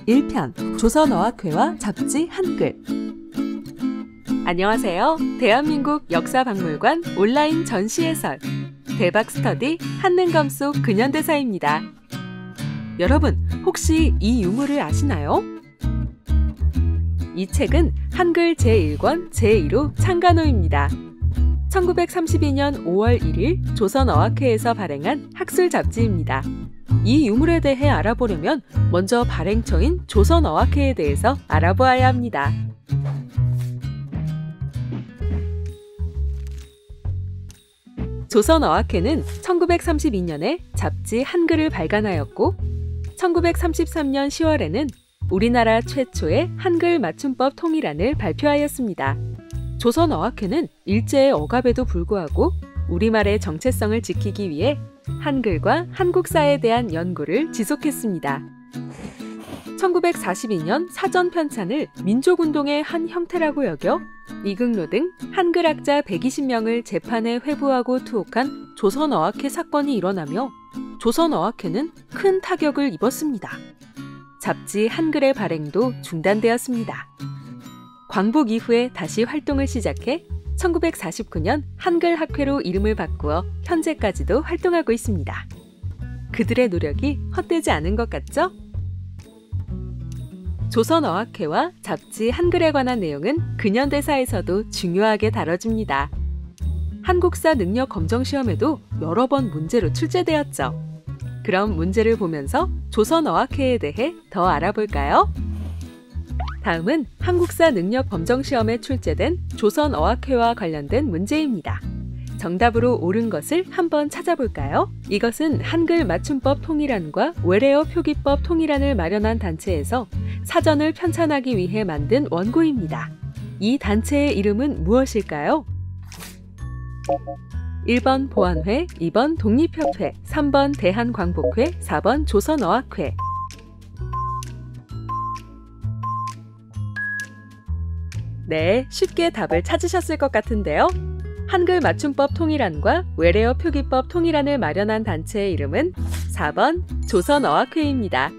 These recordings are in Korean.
1편 조선어학회와 잡지 한글. 안녕하세요. 대한민국 역사박물관 온라인 전시해설 대박스터디 한능검 속 근현대사입니다. 여러분, 혹시 이 유물을 아시나요? 이 책은 한글 제1권 제1호 창간호입니다. 1932년 5월 1일 조선어학회에서 발행한 학술 잡지입니다. 이 유물에 대해 알아보려면 먼저 발행처인 조선어학회에 대해서 알아보아야 합니다. 조선어학회는 1932년에 잡지 한글을 발간하였고 1933년 10월에는 우리나라 최초의 한글 맞춤법 통일안을 발표하였습니다. 조선어학회는 일제의 억압에도 불구하고 우리말의 정체성을 지키기 위해 한글과 한국사에 대한 연구를 지속했습니다. 1942년 사전 편찬을 민족운동의 한 형태라고 여겨 이극로 등 한글학자 120명을 재판에 회부하고 투옥한 조선어학회 사건이 일어나며 조선어학회는 큰 타격을 입었습니다. 잡지 한글의 발행도 중단되었습니다. 광복 이후에 다시 활동을 시작해 1949년 한글학회로 이름을 바꾸어 현재까지도 활동하고 있습니다. 그들의 노력이 헛되지 않은 것 같죠? 조선어학회와 잡지 한글에 관한 내용은 근현대사에서도 중요하게 다뤄집니다. 한국사 능력 검정 시험에도 여러 번 문제로 출제되었죠. 그럼 문제를 보면서 조선어학회에 대해 더 알아볼까요? 다음은 한국사 능력 검정 시험에 출제된 조선어학회와 관련된 문제입니다. 정답으로 옳은 것을 한번 찾아볼까요? 이것은 한글 맞춤법 통일안과 외래어 표기법 통일안을 마련한 단체에서 사전을 편찬하기 위해 만든 원고입니다. 이 단체의 이름은 무엇일까요? 1번 보안회, 2번 독립협회, 3번 대한광복회, 4번 조선어학회. 네, 쉽게 답을 찾으셨을 것 같은데요. 한글 맞춤법 통일안과 외래어 표기법 통일안을 마련한 단체의 이름은 4번 조선어학회입니다.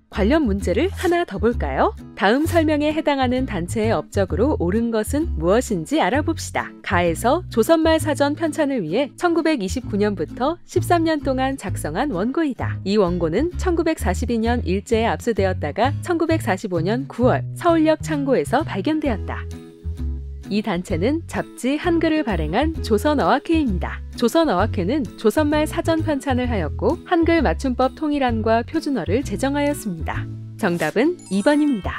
관련 문제를 하나 더 볼까요? 다음 설명에 해당하는 단체의 업적으로 옳은 것은 무엇인지 알아봅시다. 가에서 조선말 사전 편찬을 위해 1929년부터 13년 동안 작성한 원고이다. 이 원고는 1942년 일제에 압수되었다가 1945년 9월 서울역 창고에서 발견되었다. 이 단체는 잡지 한글을 발행한 조선어학회입니다. 조선어학회는 조선말 사전 편찬을 하였고 한글 맞춤법 통일안과 표준어를 제정하였습니다. 정답은 2번입니다.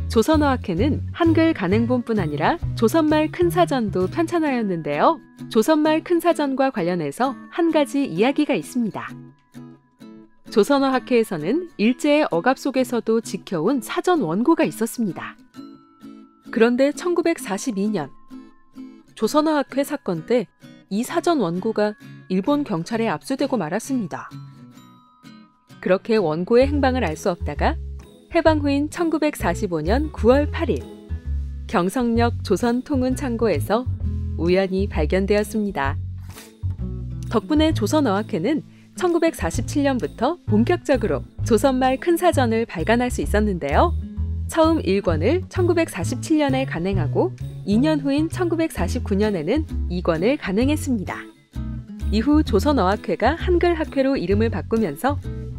조선어학회는 한글 간행본뿐 아니라 조선말 큰사전도 편찬하였는데요. 조선말 큰사전과 관련해서 한 가지 이야기가 있습니다. 조선어학회에서는 일제의 억압 속에서도 지켜온 사전 원고가 있었습니다. 그런데 1942년 조선어학회 사건 때 이 사전 원고가 일본 경찰에 압수되고 말았습니다. 그렇게 원고의 행방을 알 수 없다가 해방 후인 1945년 9월 8일 경성역 조선통운창고에서 우연히 발견되었습니다. 덕분에 조선어학회는 1947년부터 본격적으로 조선말 큰사전을 발간할 수 있었는데요. 처음 1권을 1947년에 간행하고 2년 후인 1949년에는 2권을 간행했습니다. 이후 조선어학회가 한글학회로 이름을 바꾸면서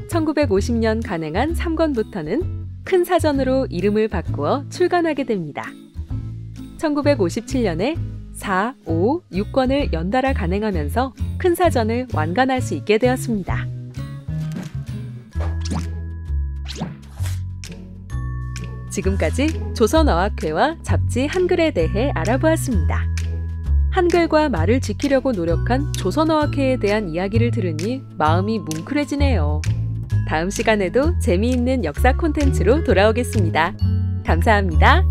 1950년 간행한 3권부터는 큰사전으로 이름을 바꾸어 출간하게 됩니다. 1957년에 4, 5, 6권을 연달아 간행하면서 큰사전을 완간할 수 있게 되었습니다. 지금까지 조선어학회와 잡지 한글에 대해 알아보았습니다. 한글과 말을 지키려고 노력한 조선어학회에 대한 이야기를 들으니 마음이 뭉클해지네요. 다음 시간에도 재미있는 역사 콘텐츠로 돌아오겠습니다. 감사합니다.